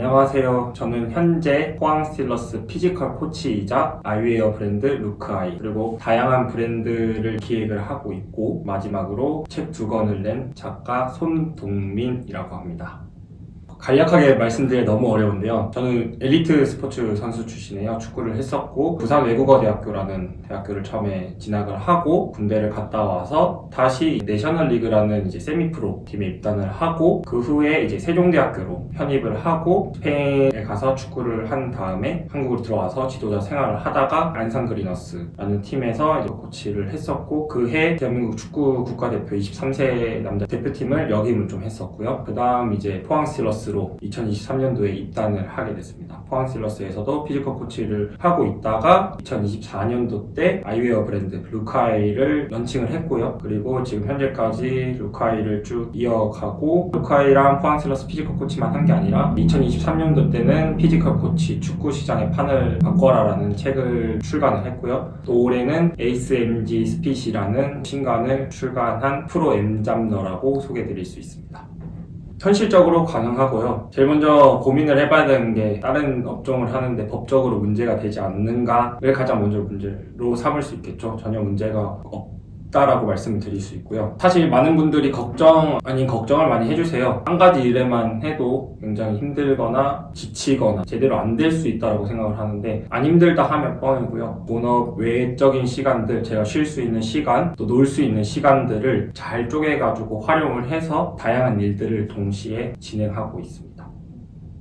안녕하세요. 저는 현재 포항 스틸러스 피지컬 코치이자 아이웨어 브랜드 루크아이 그리고 다양한 브랜드를 기획을 하고 있고 마지막으로 책 2권을 낸 작가 손동민이라고 합니다. 간략하게 말씀드리기 너무 어려운데요. 저는 엘리트 스포츠 선수 출신이에요. 축구를 했었고 부산외국어대학교라는 대학교를 처음에 진학을 하고 군대를 갔다 와서 다시 내셔널리그라는 이제 세미프로 팀에 입단을 하고 그 후에 이제 세종대학교로 편입을 하고 스페인에 가서 축구를 한 다음에 한국으로 들어와서 지도자 생활을 하다가 안산그리너스라는 팀에서 이제 코치를 했었고 그 해 대한민국 축구 국가대표 23세 남자 대표팀을 역임을 좀 했었고요. 그 다음 이제 포항 스틸러스로 2023년도에 입단을 하게 됐습니다. 포항 스틸러스에서도 피지컬 코치를 하고 있다가 2024년도 때 아이웨어 브랜드 루크아이를 런칭을 했고요. 그리고 지금 현재까지 루크아이를 쭉 이어가고 루크아이랑 포항 스틸러스 피지컬 코치만 한 게 아니라 2023년도 때는 피지컬 코치 축구 시장의 판을 바꿔라라는 책을 출간을 했고요. 또 올해는 ASMG 스핏이라는 신간을 출간한 프로 M잡러라고 소개드릴 수 있습니다. 현실적으로 가능하고요. 제일 먼저 고민을 해봐야 되는 게 다른 업종을 하는데 법적으로 문제가 되지 않는가를 가장 먼저 문제로 삼을 수 있겠죠. 전혀 문제가 없다라고 말씀을 드릴 수 있고요. 사실 많은 분들이 걱정 아닌 걱정을 많이 해주세요. 한 가지 일에만 해도 굉장히 힘들거나 지치거나 제대로 안 될 수 있다고 생각을 하는데 안 힘들다 하면 뻥이고요. 본업 외적인 시간들, 제가 쉴 수 있는 시간, 또 놀 수 있는 시간들을 잘 쪼개가지고 활용을 해서 다양한 일들을 동시에 진행하고 있습니다.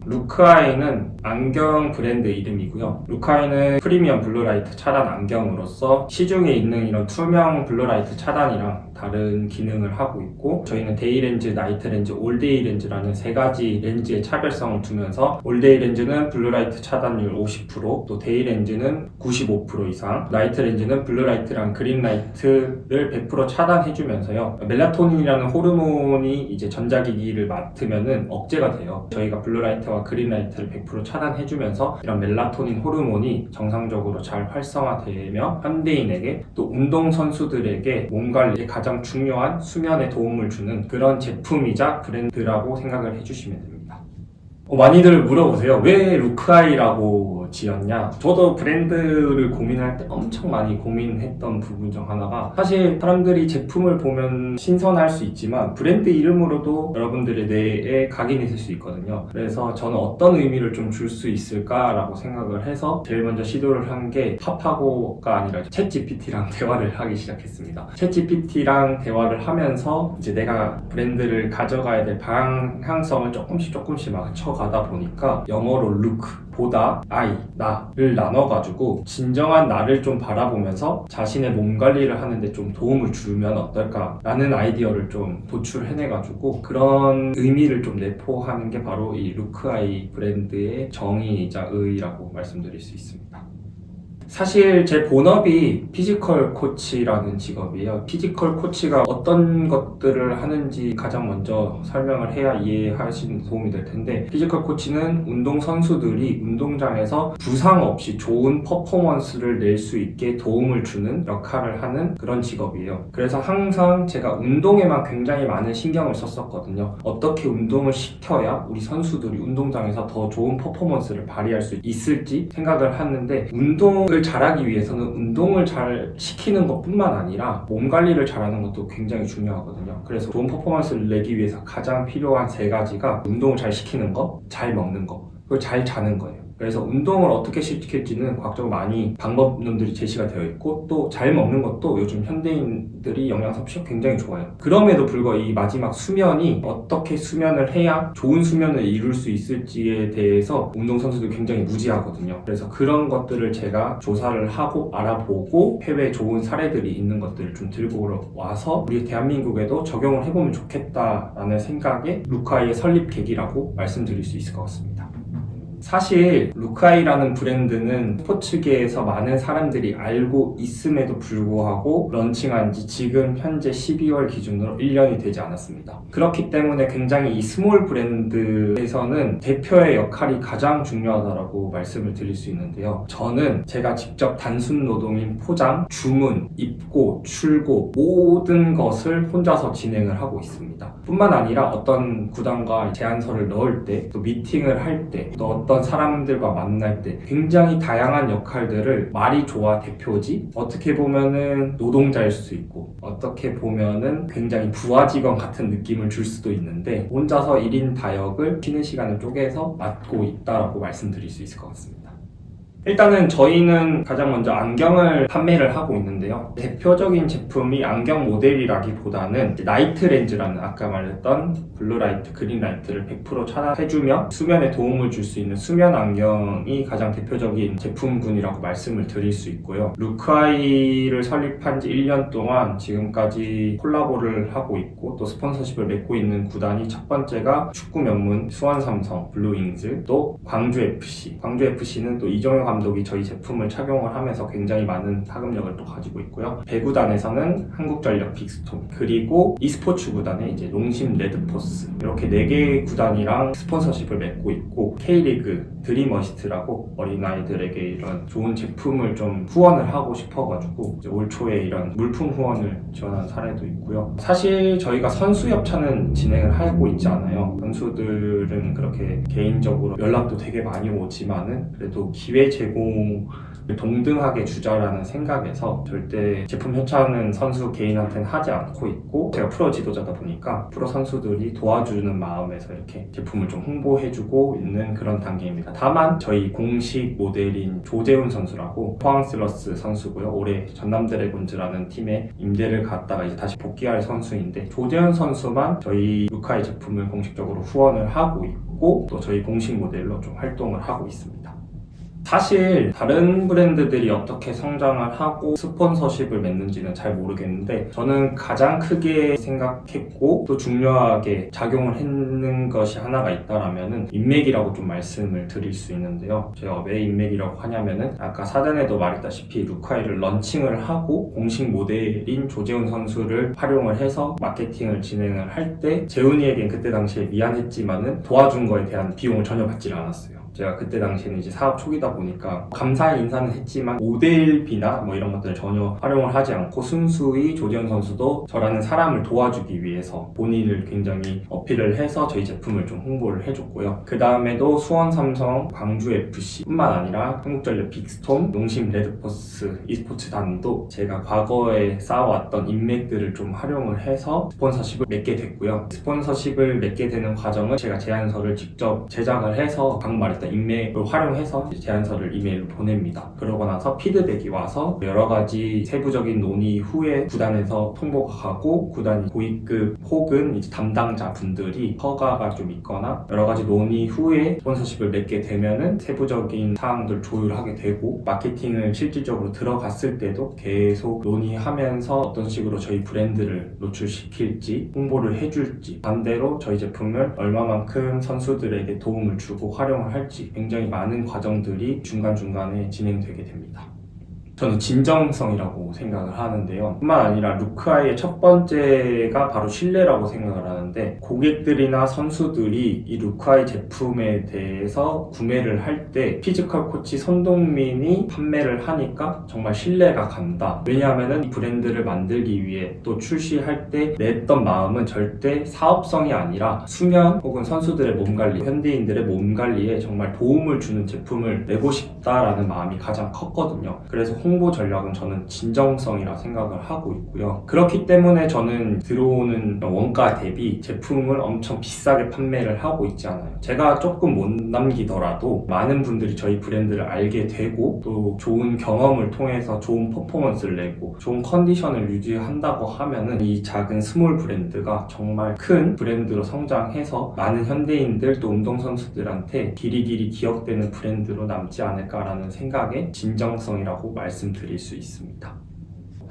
루크아이는 안경 브랜드 이름이고요. 루크아이는 프리미엄 블루라이트 차단 안경으로서 시중에 있는 이런 투명 블루라이트 차단이랑 다른 기능을 하고 있고 저희는 데이 렌즈, 나이트 렌즈, 올데이 렌즈라는 세 가지 렌즈의 차별성을 두면서 올데이 렌즈는 블루라이트 차단율 50%, 또 데이 렌즈는 95% 이상, 나이트 렌즈는 블루라이트랑 그린라이트를 100% 차단해주면서요. 멜라토닌이라는 호르몬이 이제 전자기기를 맡으면은 억제가 돼요. 저희가 블루라이트와 그린라이트를 100% 차단해주면서 이런 멜라토닌 호르몬이 정상적으로 잘 활성화되며 현대인에게 또 운동선수들에게 몸 관리에 가장 중요한 수면에 도움을 주는 그런 제품이자 브랜드라고 생각을 해주시면 됩니다. 많이들 물어보세요. 왜 루크아이라고 지었냐? 저도 브랜드를 고민할 때 엄청 많이 고민했던 부분 중 하나가 사실 사람들이 제품을 보면 신선할 수 있지만 브랜드 이름으로도 여러분들의 뇌에 각인이 될 수 있거든요. 그래서 저는 어떤 의미를 좀 줄 수 있을까라고 생각을 해서 제일 먼저 시도를 한 게 파파고가 아니라 챗GPT랑 대화를 하기 시작했습니다. 챗GPT랑 대화를 하면서 이제 내가 브랜드를 가져가야 될 방향성을 조금씩 맞춰가다 보니까 영어로 look, 보다, I, 나를 나눠가지고 진정한 나를 좀 바라보면서 자신의 몸 관리를 하는데 좀 도움을 주면 어떨까 라는 아이디어를 좀 도출해내가지고 그런 의미를 좀 내포하는 게 바로 이 루크아이 브랜드의 정의이자 의의라고 말씀드릴 수 있습니다. 사실 제 본업이 피지컬 코치라는 직업이에요. 피지컬 코치가 어떤 것들을 하는지 가장 먼저 설명을 해야 이해하시는 도움이 될 텐데 피지컬 코치는 운동선수들이 운동장에서 부상 없이 좋은 퍼포먼스를 낼 수 있게 도움을 주는 역할을 하는 그런 직업이에요. 그래서 항상 제가 운동에만 굉장히 많은 신경을 썼었거든요. 어떻게 운동을 시켜야 우리 선수들이 운동장에서 더 좋은 퍼포먼스를 발휘할 수 있을지 생각을 하는데 운동을 잘하기 위해서는 운동을 잘 시키는 것뿐만 아니라 몸 관리를 잘하는 것도 굉장히 중요하거든요. 그래서 좋은 퍼포먼스를 내기 위해서 가장 필요한 세 가지가 운동을 잘 시키는 거, 잘 먹는 거, 그리고 잘 자는 거예요. 그래서 운동을 어떻게 시킬지는 과학적으로 많이 방법론들이 제시가 되어 있고 또 잘 먹는 것도 요즘 현대인들이 영양 섭취가 굉장히 좋아요. 그럼에도 불구하고 이 마지막 수면이 어떻게 수면을 해야 좋은 수면을 이룰 수 있을지에 대해서 운동선수들 굉장히 무지하거든요. 그래서 그런 것들을 제가 조사를 하고 알아보고 해외에 좋은 사례들이 있는 것들을 좀 들고 와서 우리 대한민국에도 적용을 해보면 좋겠다라는 생각에 루크아이의 설립 계기라고 말씀드릴 수 있을 것 같습니다. 사실 루크아이라는 브랜드는 스포츠계에서 많은 사람들이 알고 있음에도 불구하고 런칭한 지 지금 현재 12월 기준으로 1년이 되지 않았습니다. 그렇기 때문에 굉장히 이 스몰 브랜드에서는 대표의 역할이 가장 중요하다고 말씀을 드릴 수 있는데요. 저는 제가 직접 단순 노동인 포장, 주문, 입고, 출고 모든 것을 혼자서 진행을 하고 있습니다. 뿐만 아니라 어떤 구단과 제안서를 넣을 때, 또 미팅을 할 때, 또 어떤 사람들과 만날 때 굉장히 다양한 역할들을 말이 좋아 대표지, 어떻게 보면은 노동자일 수도 있고 어떻게 보면은 굉장히 부하 직원 같은 느낌을 줄 수도 있는데 혼자서 1인 다역을 쉬는 시간을 쪼개서 맡고 있다라고 말씀드릴 수 있을 것 같습니다. 일단은 저희는 가장 먼저 안경을 판매를 하고 있는데요. 대표적인 제품이 안경 모델이라기보다는 나이트 렌즈라는 아까 말했던 블루라이트, 그린라이트를 100% 차단해주며 수면에 도움을 줄 수 있는 수면 안경이 가장 대표적인 제품군이라고 말씀을 드릴 수 있고요. 루크아이를 설립한 지 1년 동안 지금까지 콜라보를 하고 있고 또 스폰서십을 맺고 있는 구단이 첫 번째가 축구 명문 수원삼성, 블루윙즈, 또 광주FC. 광주FC는 또 이정효 감독이 저희 제품을 착용을 하면서 굉장히 많은 파급력을 또 가지고 있고요. 배구단에서는 한국전력 빅스톤, 그리고 e스포츠 구단에 이제 농심 레드포스, 이렇게 4개의 구단이랑 스폰서십을 맺고 있고 K리그 드림어시트라고 어린아이들에게 이런 좋은 제품을 좀 후원을 하고 싶어가지고 이제 올 초에 이런 물품 후원을 지원한 사례도 있고요. 사실 저희가 선수 협찬은 진행을 하고 있지 않아요. 선수들은 그렇게 개인적으로 연락도 되게 많이 오지만은 그래도 기회 제공을 동등하게 주자라는 생각에서 절대 제품 협찬은 선수 개인한테는 하지 않고 있고, 제가 프로 지도자다 보니까 프로 선수들이 도와주는 마음에서 이렇게 제품을 좀 홍보해주고 있는 그런 단계입니다. 다만 저희 공식 모델인 조재훈 선수라고 포항 스틸러스 선수고요. 올해 전남 드래곤즈라는 팀에 임대를 갔다가 이제 다시 복귀할 선수인데, 조재훈 선수만 저희 루크아이 제품을 공식적으로 후원을 하고 있고 또 저희 공식 모델로 좀 활동을 하고 있습니다. 사실 다른 브랜드들이 어떻게 성장을 하고 스폰서십을 맺는지는 잘 모르겠는데 저는 가장 크게 생각했고 또 중요하게 작용을 했는 것이 하나가 있다라면은 인맥이라고 좀 말씀을 드릴 수 있는데요. 제가 왜 인맥이라고 하냐면은 아까 사전에도 말했다시피 루크아이를 런칭을 하고 공식 모델인 조재훈 선수를 활용을 해서 마케팅을 진행을 할 때 재훈이에겐 그때 당시에 미안했지만은 도와준 거에 대한 비용을 전혀 받지를 않았어요. 제가 그때 당시에는 이제 사업 초기다 보니까 감사의 인사는 했지만 모델비나 뭐 이런 것들을 전혀 활용을 하지 않고 순수히 조재현 선수도 저라는 사람을 도와주기 위해서 본인을 굉장히 어필을 해서 저희 제품을 좀 홍보를 해줬고요. 그 다음에도 수원삼성, 광주FC 뿐만 아니라 한국전력 빅스톤, 농심 레드포스 e스포츠단도 제가 과거에 쌓아왔던 인맥들을 좀 활용을 해서 스폰서십을 맺게 됐고요. 스폰서십을 맺게 되는 과정은 제가 제안서를 직접 제작을 해서 방금 말했던 인맥을 활용해서 제안서를 이메일로 보냅니다. 그러고 나서 피드백이 와서 여러 가지 세부적인 논의 후에 구단에서 통보가 가고 구단 고위급 혹은 이제 담당자분들이 허가가 좀 있거나 여러 가지 논의 후에 스폰서십을 맺게 되면은 세부적인 사항들 조율하게 되고 마케팅을 실질적으로 들어갔을 때도 계속 논의하면서 어떤 식으로 저희 브랜드를 노출시킬지 홍보를 해줄지 반대로 저희 제품을 얼마만큼 선수들에게 도움을 주고 활용을 할지 굉장히 많은 과정들이 중간중간에 진행되게 됩니다. 저는 진정성이라고 생각을 하는데요. 뿐만 아니라 루크아이의 첫 번째가 바로 신뢰라고 생각을 하는데 고객들이나 선수들이 이 루크아이 제품에 대해서 구매를 할 때 피지컬 코치 손동민이 판매를 하니까 정말 신뢰가 간다. 왜냐하면 이 브랜드를 만들기 위해 또 출시할 때 냈던 마음은 절대 사업성이 아니라 수면 혹은 선수들의 몸관리, 현대인들의 몸관리에 정말 도움을 주는 제품을 내고 싶다라는 마음이 가장 컸거든요. 그래서 홍보 전략은 저는 진정성이라 생각을 하고 있고요. 그렇기 때문에 저는 들어오는 원가 대비 제품을 엄청 비싸게 판매를 하고 있지 않아요. 제가 조금 못 남기더라도 많은 분들이 저희 브랜드를 알게 되고 또 좋은 경험을 통해서 좋은 퍼포먼스를 내고 좋은 컨디션을 유지한다고 하면은 이 작은 스몰 브랜드가 정말 큰 브랜드로 성장해서 많은 현대인들 또 운동선수들한테 길이길이 기억되는 브랜드로 남지 않을까라는 생각에 진정성이라고 말씀드릴 수 있습니다.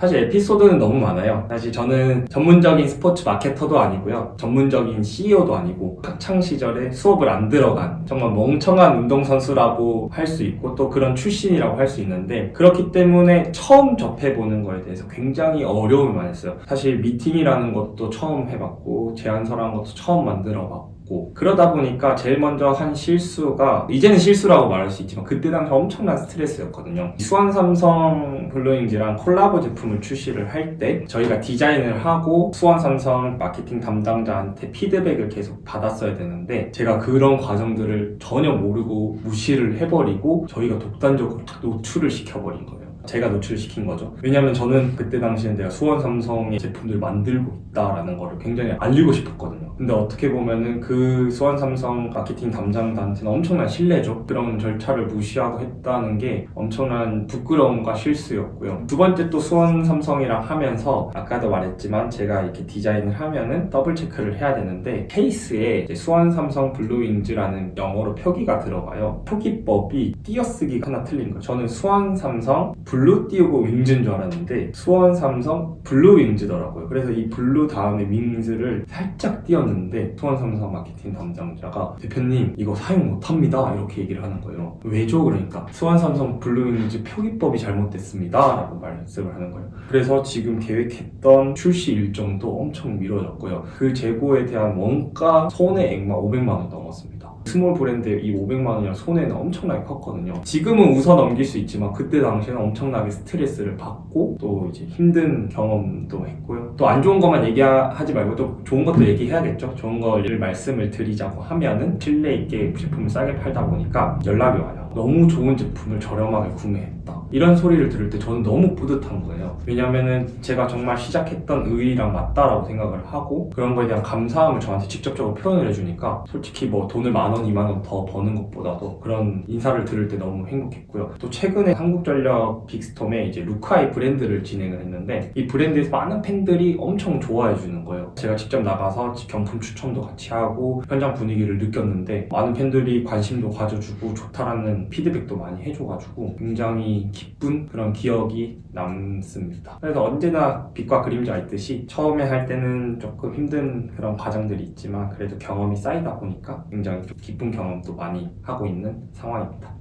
사실 에피소드는 너무 많아요. 사실 저는 전문적인 스포츠 마케터도 아니고요. 전문적인 CEO도 아니고 학창 시절에 수업을 안 들어간 정말 멍청한 운동선수라고 할 수 있고 또 그런 출신이라고 할 수 있는데 그렇기 때문에 처음 접해보는 거에 대해서 굉장히 어려움을 많이 했어요. 사실 미팅이라는 것도 처음 해봤고 제안서라는 것도 처음 만들어봤고 그러다 보니까 제일 먼저 한 실수가 이제는 실수라고 말할 수 있지만 그때 당시 엄청난 스트레스였거든요. 수원삼성 블루윙즈랑 콜라보 제품을 출시를 할 때 저희가 디자인을 하고 수원삼성 마케팅 담당자한테 피드백을 계속 받았어야 되는데 제가 그런 과정들을 전혀 모르고 무시를 해버리고 저희가 독단적으로 노출을 시켜버린 거예요. 제가 노출시킨 거죠. 왜냐면 저는 그때 당시에 내가 수원삼성의 제품들을 만들고 있다라는 거를 굉장히 알리고 싶었거든요. 근데 어떻게 보면은 그 수원삼성 마케팅 담당자한테는 엄청난 신뢰죠. 그런 절차를 무시하고 했다는 게 엄청난 부끄러움과 실수였고요. 두 번째 또 수원삼성이랑 하면서 아까도 말했지만 제가 이렇게 디자인을 하면은 더블 체크를 해야 되는데 케이스에 이제 수원삼성 블루윙즈라는 영어로 표기가 들어가요. 표기법이 띄어쓰기 하나 틀린 거예요. 저는 수원삼성 블루 띄우고 윙즈인 줄 알았는데 수원 삼성 블루 윙즈더라고요. 그래서 이 블루 다음에 윙즈를 살짝 띄웠는데 수원 삼성 마케팅 담당자가 대표님 이거 사용 못합니다 이렇게 얘기를 하는 거예요. 왜죠? 그러니까 수원 삼성 블루 윙즈 표기법이 잘못됐습니다 라고 말씀을 하는 거예요. 그래서 지금 계획했던 출시 일정도 엄청 미뤄졌고요. 그 재고에 대한 원가 손해액만 500만 원 넘었습니다. 스몰 브랜드의 이 500만 원이랑 손해는 엄청나게 컸거든요. 지금은 웃어 넘길 수 있지만 그때 당시에는 엄청나게 스트레스를 받고 또 이제 힘든 경험도 했고요. 또 안 좋은 것만 얘기하지 말고 또 좋은 것도 얘기해야겠죠. 좋은 거를 말씀을 드리자고 하면은 신뢰 있게 제품을 싸게 팔다 보니까 연락이 와요. 너무 좋은 제품을 저렴하게 구매했다. 이런 소리를 들을 때 저는 너무 뿌듯한 거예요. 왜냐면은 제가 정말 시작했던 의의랑 맞다라고 생각을 하고 그런 거에 대한 감사함을 저한테 직접적으로 표현을 해주니까 솔직히 뭐 돈을 10,000원, 20,000원 더 버는 것보다도 그런 인사를 들을 때 너무 행복했고요. 또 최근에 한국전력 빅스톰에 이제 루크아이 브랜드를 진행을 했는데 이 브랜드에서 많은 팬들이 엄청 좋아해 주는 거예요. 제가 직접 나가서 경품 추첨도 같이 하고 현장 분위기를 느꼈는데 많은 팬들이 관심도 가져주고 좋다라는 피드백도 많이 해줘가지고 굉장히 기쁜 그런 기억이 남습니다. 그래서 언제나 빛과 그림자 있듯이 처음에 할 때는 조금 힘든 그런 과정들이 있지만 그래도 경험이 쌓이다 보니까 굉장히 좀 기쁜 경험도 많이 하고 있는 상황입니다.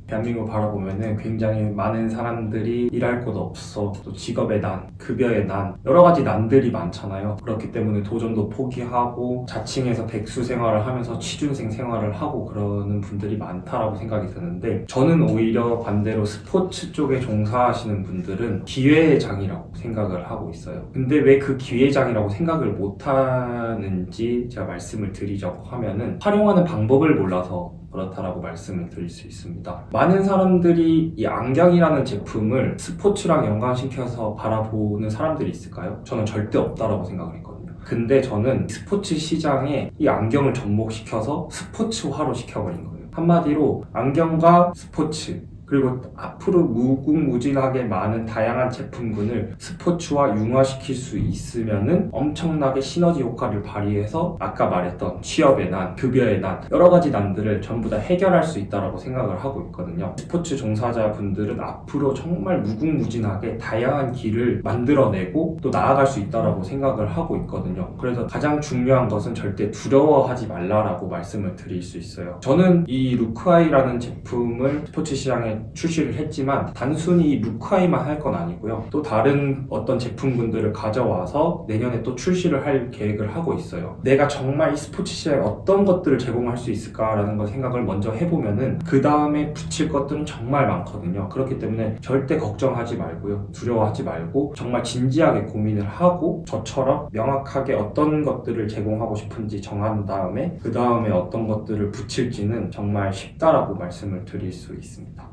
대한민국을 바라보면은 굉장히 많은 사람들이 일할 곳 없어, 또 직업의 난, 급여의 난, 여러 가지 난들이 많잖아요. 그렇기 때문에 도전도 포기하고 자칭해서 백수 생활을 하면서 취준생 생활을 하고 그러는 분들이 많다라고 생각이 드는데 저는 오히려 반대로 스포츠 쪽에 종사하시는 분들은 기회의 장이라고 생각을 하고 있어요. 근데 왜 그 기회의 장이라고 생각을 못하는지 제가 말씀을 드리자고 하면은 활용하는 방법을 몰라서 그렇다라고 말씀을 드릴 수 있습니다. 많은 사람들이 이 안경이라는 제품을 스포츠랑 연관시켜서 바라보는 사람들이 있을까요? 저는 절대 없다라고 생각을 했거든요. 근데 저는 스포츠 시장에 이 안경을 접목시켜서 스포츠화로 시켜버린 거예요. 한마디로 안경과 스포츠 그리고 앞으로 무궁무진하게 많은 다양한 제품군을 스포츠와 융화시킬 수 있으면은 엄청나게 시너지 효과를 발휘해서 아까 말했던 취업의 난, 급여의 난, 여러 가지 난들을 전부 다 해결할 수 있다고 생각을 하고 있거든요. 스포츠 종사자분들은 앞으로 정말 무궁무진하게 다양한 길을 만들어내고 또 나아갈 수 있다고 생각을 하고 있거든요. 그래서 가장 중요한 것은 절대 두려워하지 말라라고 말씀을 드릴 수 있어요. 저는 이 루크아이라는 제품을 스포츠 시장에 출시를 했지만 단순히 루크아이만 할 건 아니고요. 또 다른 어떤 제품군들을 가져와서 내년에 또 출시를 할 계획을 하고 있어요. 내가 정말 이 스포츠 시장에 어떤 것들을 제공할 수 있을까라는 걸 생각을 먼저 해보면은 그 다음에 붙일 것들은 정말 많거든요. 그렇기 때문에 절대 걱정하지 말고요. 두려워하지 말고 정말 진지하게 고민을 하고 저처럼 명확하게 어떤 것들을 제공하고 싶은지 정한 다음에 그 다음에 어떤 것들을 붙일지는 정말 쉽다라고 말씀을 드릴 수 있습니다.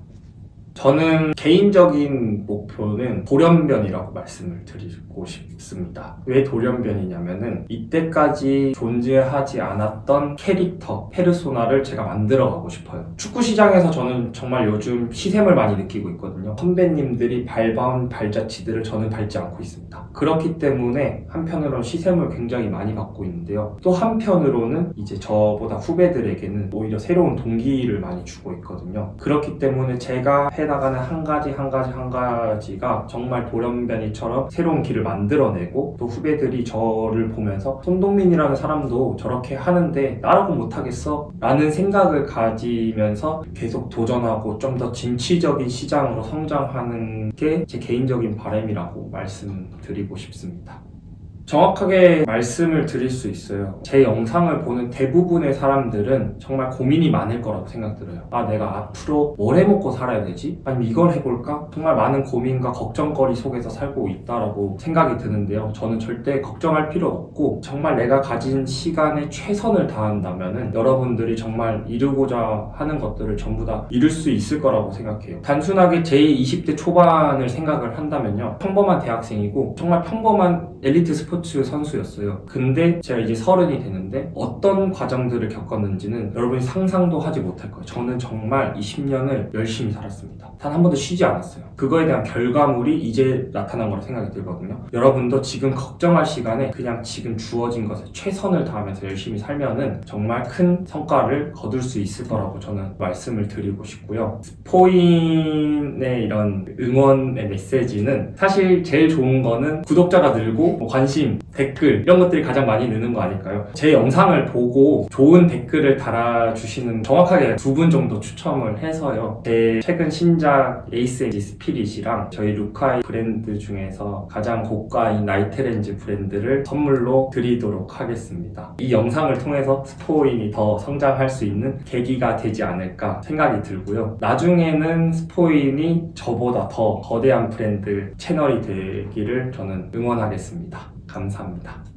저는 개인적인 목표는 돌연변이라고 말씀을 드리고 싶습니다. 왜 돌연변이냐면은 이때까지 존재하지 않았던 캐릭터, 페르소나를 제가 만들어 가고 싶어요. 축구 시장에서 저는 정말 요즘 시샘을 많이 느끼고 있거든요. 선배님들이 밟아온 발자취들을 저는 밟지 않고 있습니다. 그렇기 때문에 한편으로는 시샘을 굉장히 많이 받고 있는데요. 또 한편으로는 이제 저보다 후배들에게는 오히려 새로운 동기를 많이 주고 있거든요. 그렇기 때문에 제가 해나가는 한 가지가 정말 돌연변이처럼 새로운 길을 만들어내고, 또 후배들이 저를 보면서 손동민이라는 사람도 저렇게 하는데 나라고 못하겠어? 라는 생각을 가지면서 계속 도전하고 좀 더 진취적인 시장으로 성장하는 게 제 개인적인 바람이라고 말씀드리고 싶습니다. 정확하게 말씀을 드릴 수 있어요. 제 영상을 보는 대부분의 사람들은 정말 고민이 많을 거라고 생각들어요. 아, 내가 앞으로 뭘 해먹고 살아야 되지? 아니면 이걸 해볼까? 정말 많은 고민과 걱정거리 속에서 살고 있다라고 생각이 드는데요. 저는 절대 걱정할 필요 없고, 정말 내가 가진 시간에 최선을 다한다면은 여러분들이 정말 이루고자 하는 것들을 전부 다 이룰 수 있을 거라고 생각해요. 단순하게 제 20대 초반을 생각을 한다면요, 평범한 대학생이고 정말 평범한 엘리트 스포츠 선수였어요. 근데 제가 이제 30이 되는데 어떤 과정들을 겪었는지는 여러분이 상상도 하지 못할 거예요. 저는 정말 이 10년을 열심히 살았습니다. 단 한 번도 쉬지 않았어요. 그거에 대한 결과물이 이제 나타난 거라 생각이 들거든요. 여러분도 지금 걱정할 시간에 그냥 지금 주어진 것에 최선을 다하면서 열심히 살면은 정말 큰 성과를 거둘 수 있을 거라고 저는 말씀을 드리고 싶고요. 스포인의 이런 응원의 메시지는 사실 제일 좋은 거는 구독자가 늘고 뭐 관심, 댓글 이런 것들이 가장 많이 느는 거 아닐까요? 제 영상을 보고 좋은 댓글을 달아주시는 정확하게 2분 정도 추첨을 해서요, 제 최근 신작 에이스엔지 스피릿이랑 저희 루카이 브랜드 중에서 가장 고가인 나이트렌즈 브랜드를 선물로 드리도록 하겠습니다. 이 영상을 통해서 스포인이 더 성장할 수 있는 계기가 되지 않을까 생각이 들고요. 나중에는 스포인이 저보다 더 거대한 브랜드 채널이 되기를 저는 응원하겠습니다. 감사합니다.